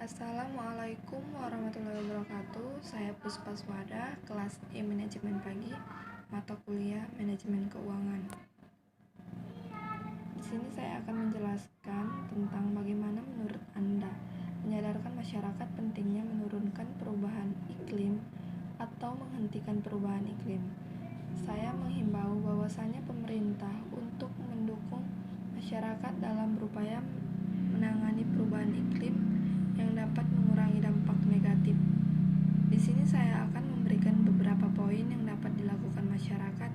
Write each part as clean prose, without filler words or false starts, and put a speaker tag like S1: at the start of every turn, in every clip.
S1: Assalamualaikum warahmatullahi wabarakatuh. Saya Puspa Swada, kelas E Manajemen Pagi, mata kuliah Manajemen Keuangan. Di sini saya akan menjelaskan tentang bagaimana menurut Anda menyadarkan masyarakat pentingnya menurunkan perubahan iklim atau menghentikan perubahan iklim. Saya menghimbau bahwasanya pemerintah untuk mendukung masyarakat dalam berupaya menangani perubahan iklim yang dapat mengurangi dampak negatif. Di sini saya akan memberikan beberapa poin yang dapat dilakukan masyarakat.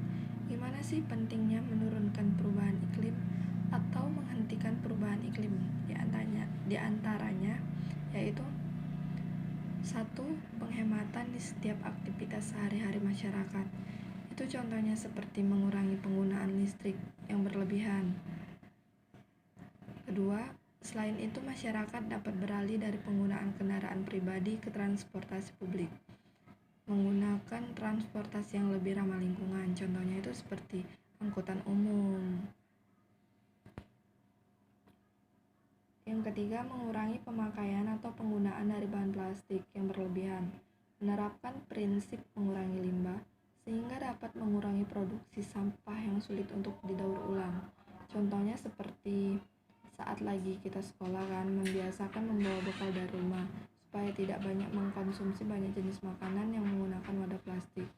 S1: Gimana sih pentingnya menurunkan perubahan iklim atau menghentikan perubahan iklim? Di antaranya yaitu 1. Penghematan di setiap aktivitas sehari-hari masyarakat. Itu contohnya seperti mengurangi penggunaan listrik yang berlebihan. 2. Selain itu, masyarakat dapat beralih dari penggunaan kendaraan pribadi ke transportasi publik, menggunakan transportasi yang lebih ramah lingkungan. Contohnya itu seperti angkutan umum. Yang ketiga, mengurangi pemakaian atau penggunaan dari bahan plastik yang berlebihan. Menerapkan prinsip mengurangi limbah sehingga dapat mengurangi produksi sampah yang sulit untuk didaur ulang. Contohnya seperti saat lagi kita sekolah kan, membiasakan membawa bekal dari rumah supaya tidak banyak mengkonsumsi banyak jenis makanan yang menggunakan wadah plastik.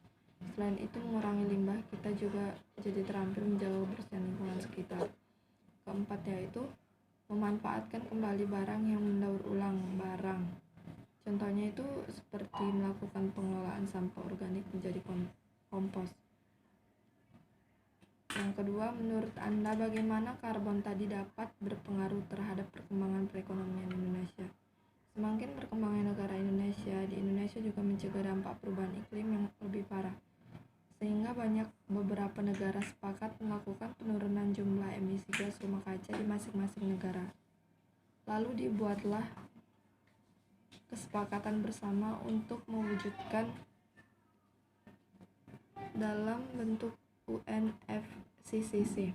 S1: Selain itu, mengurangi limbah, kita juga jadi terampil menjaga kebersihan lingkungan sekitar. Keempat yaitu memanfaatkan kembali barang yang mendaur ulang barang. Contohnya itu seperti melakukan pengelolaan sampah organik menjadi kompos. Yang kedua, menurut Anda bagaimana karbon tadi dapat berpengaruh terhadap perkembangan perekonomian Indonesia? Semakin berkembangnya negara Indonesia, di Indonesia juga mencegah dampak perubahan iklim yang lebih parah. Sehingga beberapa negara sepakat melakukan penurunan jumlah emisi gas rumah kaca di masing-masing negara. Lalu dibuatlah kesepakatan bersama untuk mewujudkan dalam bentuk UNFCCC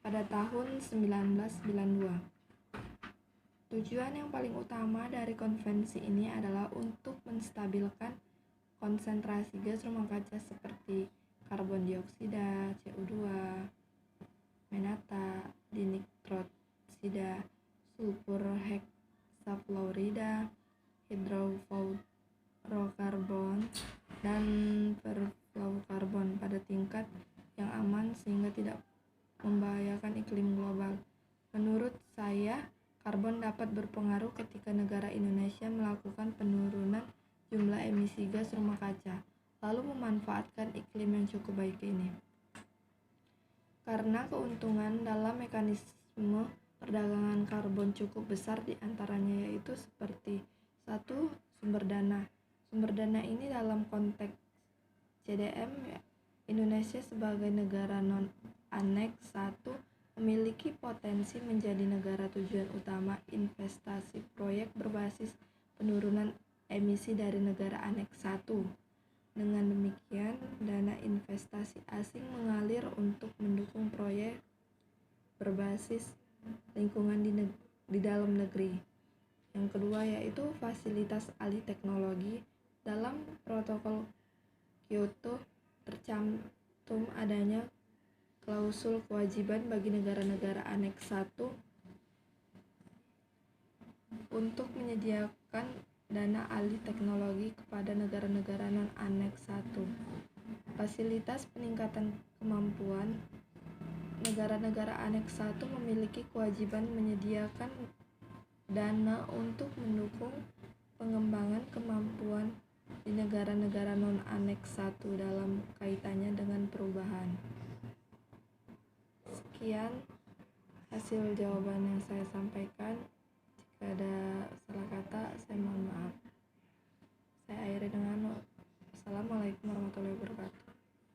S1: pada tahun 1992. Tujuan yang paling utama dari konvensi ini adalah untuk menstabilkan konsentrasi gas rumah kaca seperti karbon dioksida, CO2, menata, dinitrosida, sulfur heksafluorida, hidrofluorokarbon, dan perfluorokarbon pada tingkat yang aman sehingga tidak membahayakan iklim global. Menurut saya, karbon dapat berpengaruh ketika negara Indonesia melakukan penurunan jumlah emisi gas rumah kaca, lalu memanfaatkan iklim yang cukup baik ini. Karena keuntungan dalam mekanisme perdagangan karbon cukup besar, diantaranya yaitu seperti 1. Sumber dana. Sumber dana ini dalam konteks CDM, Indonesia sebagai negara non-aneks 1 memiliki potensi menjadi negara tujuan utama investasi proyek berbasis penurunan emisi dari negara aneks 1. Dengan demikian, dana investasi asing mengalir untuk mendukung proyek berbasis lingkungan di dalam negeri. Yang kedua yaitu fasilitas alih teknologi. Dalam protokol Kyoto tercantum adanya klausul kewajiban bagi negara-negara aneks 1 untuk menyediakan dana alih teknologi kepada negara-negara non-aneks 1. Fasilitas peningkatan kemampuan. Negara-negara aneks 1 memiliki kewajiban menyediakan dana untuk mendukung pengembangan kemampuan di negara-negara non-aneks 1 dalam kaitannya dengan perubahan. Sekian hasil jawaban yang saya sampaikan. Jika ada salah kata, saya mohon maaf. Saya akhiri dengan Assalamualaikum warahmatullahi wabarakatuh.